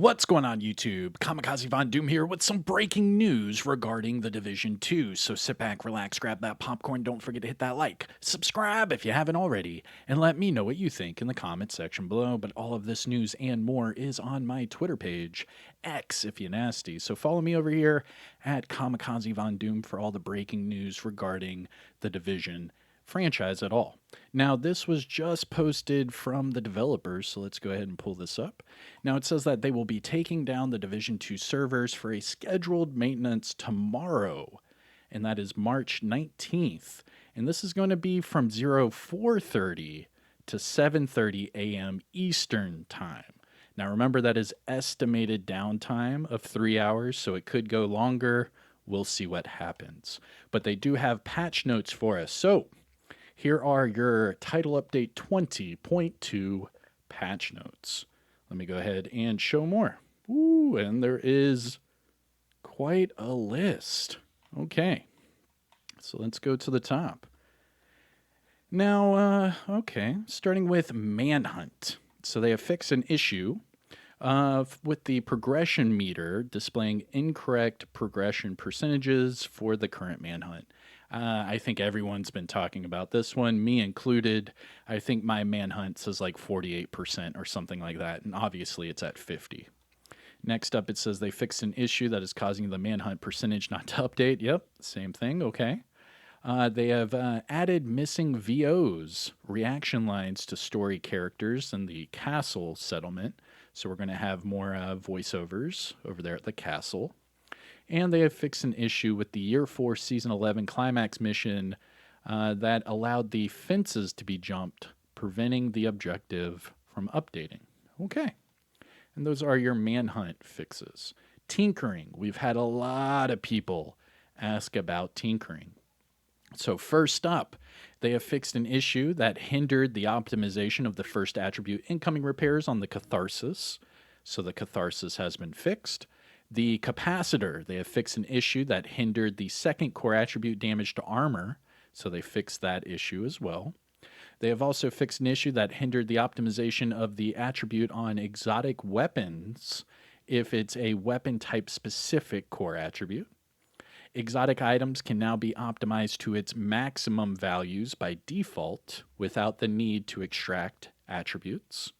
What's going on, YouTube? Kamikazevondoom here with some breaking news regarding the Division 2. So sit back, relax, grab that popcorn, don't forget to hit that like, subscribe if you haven't already, and let me know what you think in the comments section below. But all of this news and more is on my Twitter page, X if you nasty. So follow me over here at Kamikazevondoom for all the breaking news regarding the Division franchise at all. Now, this was just posted from the developers, so let's go ahead and pull this up. Now, it says that they will be taking down the Division 2 servers for a scheduled maintenance tomorrow, and that is March 19th. And this is going to be from 04:30 to 7:30 a.m. Eastern Time. Now, remember, that is estimated downtime of 3 hours, so it could go longer. We'll see what happens. But they do have patch notes for us. So, here are your title update 20.2 patch notes. Let me go ahead and show more. Ooh, and there is quite a list. Okay, so let's go to the top. Now, starting with Manhunt. So they have fixed an issue with the progression meter displaying incorrect progression percentages for the current Manhunt. I think everyone's been talking about this one, me included. I think my Manhunt says like 48% or something like that, and obviously it's at 50. Next up, it says they fixed an issue that is causing the Manhunt percentage not to update. Yep, same thing, okay. They have added missing VOs, reaction lines to story characters in the castle settlement. So we're going to have more voiceovers over there at the castle. And they have fixed an issue with the Year 4 Season 11 climax mission that allowed the fences to be jumped, preventing the objective from updating. Okay. And those are your Manhunt fixes. Tinkering. We've had a lot of people ask about tinkering. So first up, they have fixed an issue that hindered the optimization of the first attribute incoming repairs on the Catharsis. So the Catharsis has been fixed. The Capacitor, they have fixed an issue that hindered the second core attribute damage to armor. So they fixed that issue as well. They have also fixed an issue that hindered the optimization of the attribute on exotic weapons if it's a weapon type specific core attribute. Exotic items can now be optimized to its maximum values by default without the need to extract attributes.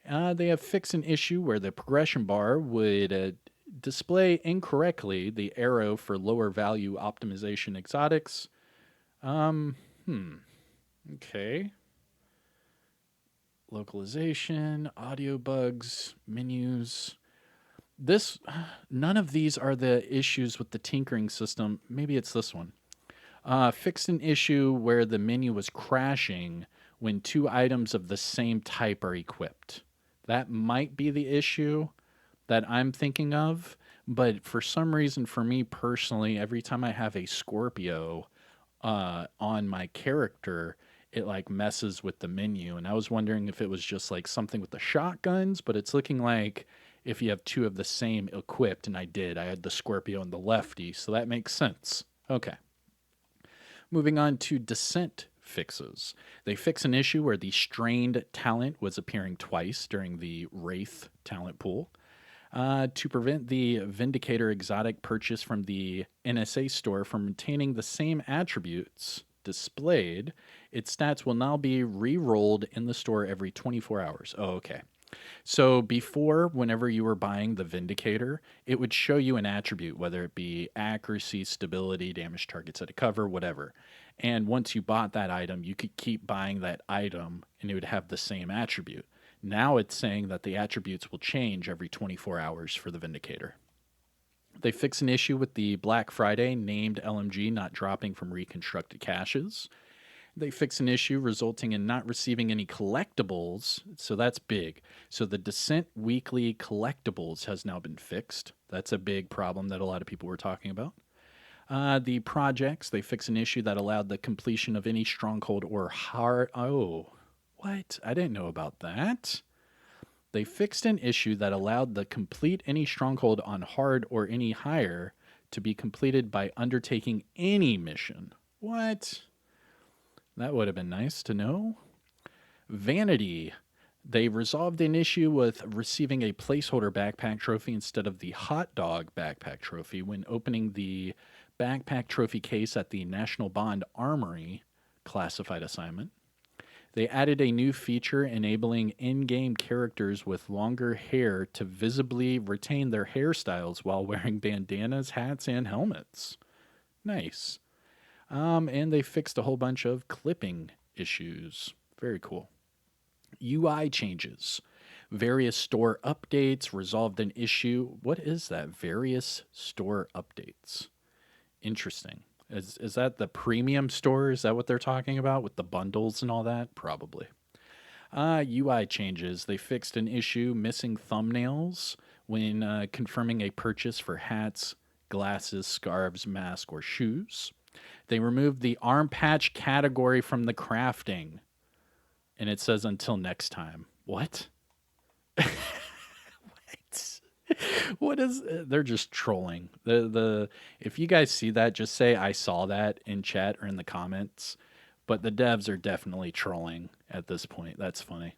They have fixed an issue where the progression bar would display incorrectly the arrow for lower value optimization exotics. Okay. Localization, audio bugs, menus. None of these are the issues with the tinkering system. Maybe it's this one. Fixed an issue where the menu was crashing when two items of the same type are equipped. That might be the issue that I'm thinking of, but for some reason, for me personally, every time I have a Scorpio on my character, it like messes with the menu. And I was wondering if it was just like something with the shotguns, but it's looking like if you have two of the same equipped, and I had the Scorpio and the lefty, so that makes sense. Okay. Moving on to Descent fixes. They fix an issue where the strained talent was appearing twice during the Wraith talent pool. To prevent the Vindicator exotic purchase from the NSA store from retaining the same attributes displayed, its stats will now be re-rolled in the store every 24 hours. Oh, okay. So before, whenever you were buying the Vindicator, it would show you an attribute, whether it be accuracy, stability, damage targets at a cover, whatever. And once you bought that item, you could keep buying that item and it would have the same attribute. Now it's saying that the attributes will change every 24 hours for the Vindicator. They fix an issue with the Black Friday named LMG not dropping from reconstructed caches. They fix an issue resulting in not receiving any collectibles, so that's big. So the Descent weekly collectibles has now been fixed. That's a big problem that a lot of people were talking about. The projects, they fix an issue that allowed the completion of any stronghold or hard... Oh, what? I didn't know about that. They fixed an issue that allowed the complete any stronghold on hard or any higher to be completed by undertaking any mission. What? That would have been nice to know. Vanity. They resolved an issue with receiving a placeholder backpack trophy instead of the hot dog backpack trophy when opening the backpack trophy case at the National Bond Armory classified assignment. They added a new feature enabling in game characters with longer hair to visibly retain their hairstyles while wearing bandanas, hats, and helmets. Nice. And they fixed a whole bunch of clipping issues. Very cool. UI changes. Various store updates resolved an issue. What is that? Various store updates. Interesting. Is that the premium store? Is that what they're talking about with the bundles and all that? Probably. UI changes. They fixed an issue missing thumbnails when confirming a purchase for hats, glasses, scarves, mask, or shoes. They removed the arm patch category from the crafting, and it says until next time. What? What is? They're just trolling. The If you guys see that, just say I saw that in chat or in the comments. But the devs are definitely trolling at this point. That's funny.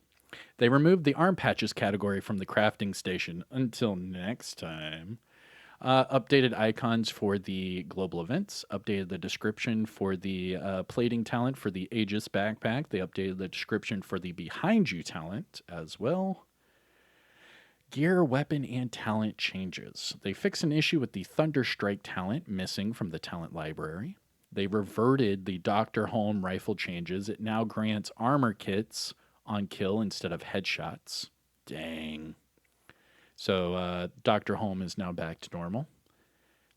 They removed the arm patches category from the crafting station until next time. Updated icons for the global events. Updated the description for the plating talent for the Aegis backpack. They updated the description for the behind you talent as well. Gear, weapon, and talent changes. They fix an issue with the Thunderstrike talent missing from the talent library. They reverted the Dr. Holm rifle changes. It now grants armor kits on kill instead of headshots. Dang. So Dr. Holm is now back to normal.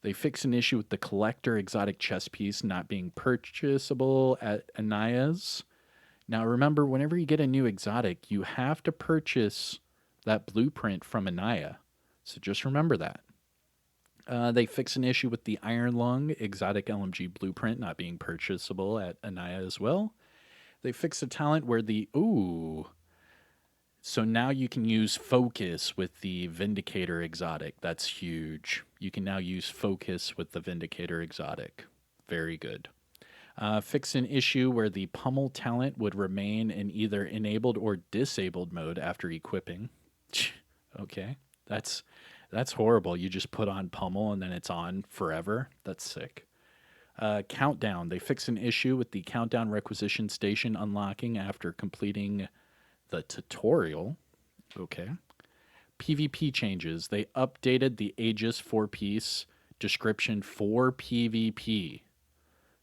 They fix an issue with the collector exotic chest piece not being purchasable at Anaya's. Now remember, whenever you get a new exotic, you have to purchase that blueprint from Anaya. So just remember that. They fix an issue with the Iron Lung exotic LMG blueprint not being purchasable at Anaya as well. They fix a talent where the... Ooh. So now you can use Focus with the Vindicator exotic. That's huge. You can now use Focus with the Vindicator exotic. Very good. Fix an issue where the Pummel talent would remain in either enabled or disabled mode after equipping. Okay, that's horrible. You just put on Pummel and then it's on forever. That's sick. Countdown. They fix an issue with the countdown requisition station unlocking after completing the tutorial. Okay. PvP changes. They updated the Aegis 4-piece description for PvP.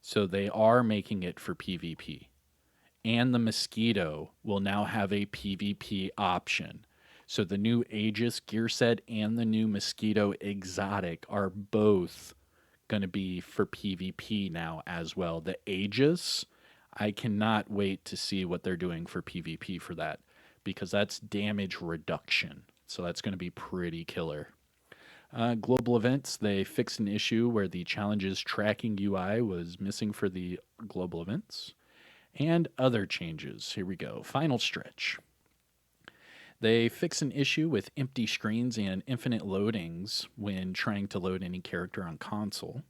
So they are making it for PvP. And the Mosquito will now have a PvP option. So the new Aegis gear set and the new Mosquito exotic are both going to be for PvP now as well. The Aegis, I cannot wait to see what they're doing for PvP for that, because that's damage reduction. So that's going to be pretty killer. Global events, they fixed an issue where the challenges tracking UI was missing for the global events. And other changes. Here we go. Final stretch. They fix an issue with empty screens and infinite loadings when trying to load any character on console.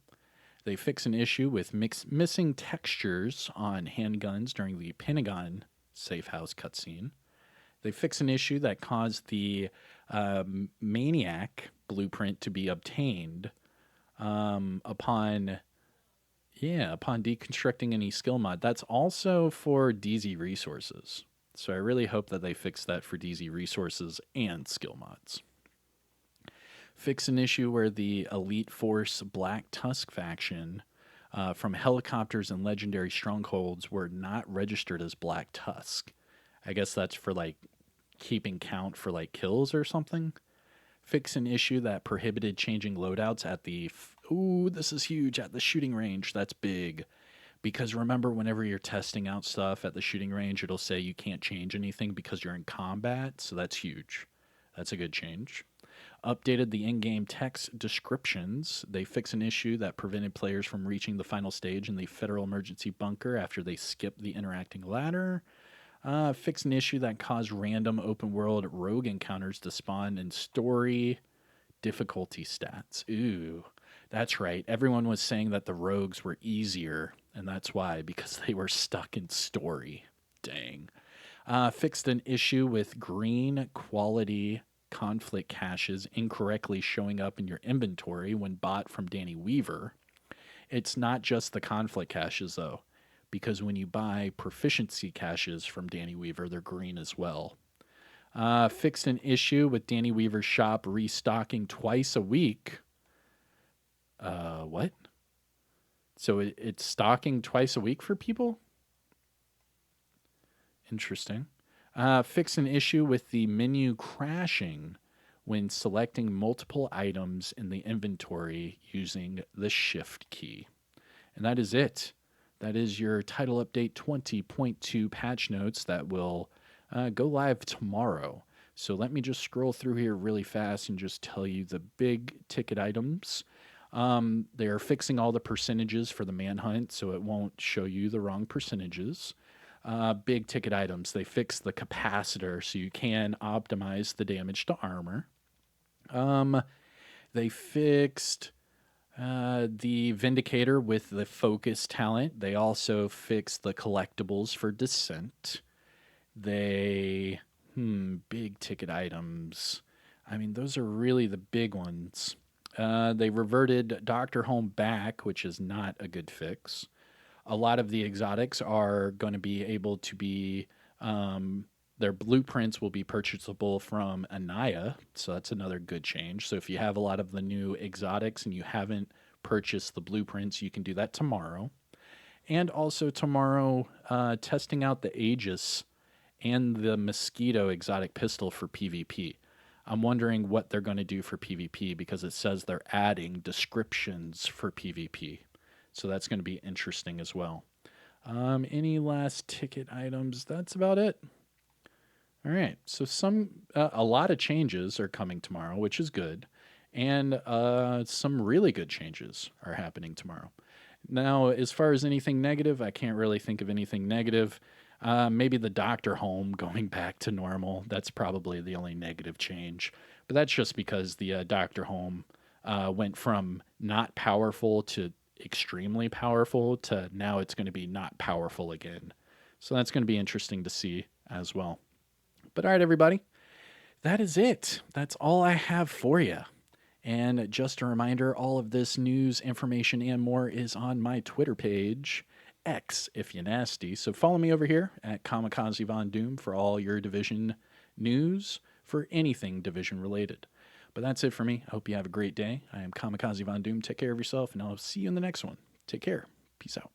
They fix an issue with missing textures on handguns during the Pentagon safe house cutscene. They fix an issue that caused the Maniac blueprint to be obtained upon deconstructing any skill mod. That's also for DZ resources. So I really hope that they fix that for DZ resources and skill mods. Fix an issue where the Elite Force Black Tusk faction from helicopters and legendary strongholds were not registered as Black Tusk. I guess that's for like keeping count for like kills or something. Fix an issue that prohibited changing loadouts at the... this is huge. At the shooting range. That's big. Because remember, whenever you're testing out stuff at the shooting range, it'll say you can't change anything because you're in combat. So that's huge. That's a good change. Updated the in-game text descriptions. They fix an issue that prevented players from reaching the final stage in the Federal Emergency Bunker after they skipped the interacting ladder. Fix an issue that caused random open-world rogue encounters to spawn in story difficulty stats. Ooh, that's right. Everyone was saying that the rogues were easier, and that's why, because they were stuck in story. Dang. Fixed an issue with green quality conflict caches incorrectly showing up in your inventory when bought from Danny Weaver. It's not just the conflict caches, though, because when you buy proficiency caches from Danny Weaver, they're green as well. Fixed an issue with Danny Weaver's shop restocking twice a week. What? So it's stocking twice a week for people? Interesting. Fix an issue with the menu crashing when selecting multiple items in the inventory using the shift key. And that is it. That is your title update 20.2 patch notes that will go live tomorrow. So let me just scroll through here really fast and just tell you the big ticket items. They are fixing all the percentages for the manhunt, so it won't show you the wrong percentages. Big ticket items. They fixed the capacitor so you can optimize the damage to armor. They fixed the Vindicator with the focus talent. They also fixed the collectibles for Descent. They, big ticket items. I mean, those are really the big ones. They reverted Dr. Home back, which is not a good fix. A lot of the exotics are going to be able to be, their blueprints will be purchasable from Anaya, so that's another good change. So if you have a lot of the new exotics and you haven't purchased the blueprints, you can do that tomorrow. And also tomorrow, testing out the Aegis and the Mosquito exotic pistol for PvP. I'm wondering what they're going to do for PvP because it says they're adding descriptions for PvP. So that's going to be interesting as well. Any last ticket items? That's about it. All right. So a lot of changes are coming tomorrow, which is good. And some really good changes are happening tomorrow. Now, as far as anything negative, I can't really think of anything negative. Maybe the Doctor Home going back to normal. That's probably the only negative change. But that's just because the Doctor Home went from not powerful to extremely powerful to now it's going to be not powerful again. So that's going to be interesting to see as well. But all right, everybody, that is it. That's all I have for you. And just a reminder, all of this news, information, and more is on my Twitter page, X, if you're nasty. So follow me over here at Kamikazevondoom for all your Division news for anything Division related. But that's it for me. I hope you have a great day. I am Kamikazevondoom. Take care of yourself, and I'll see you in the next one. Take care. Peace out.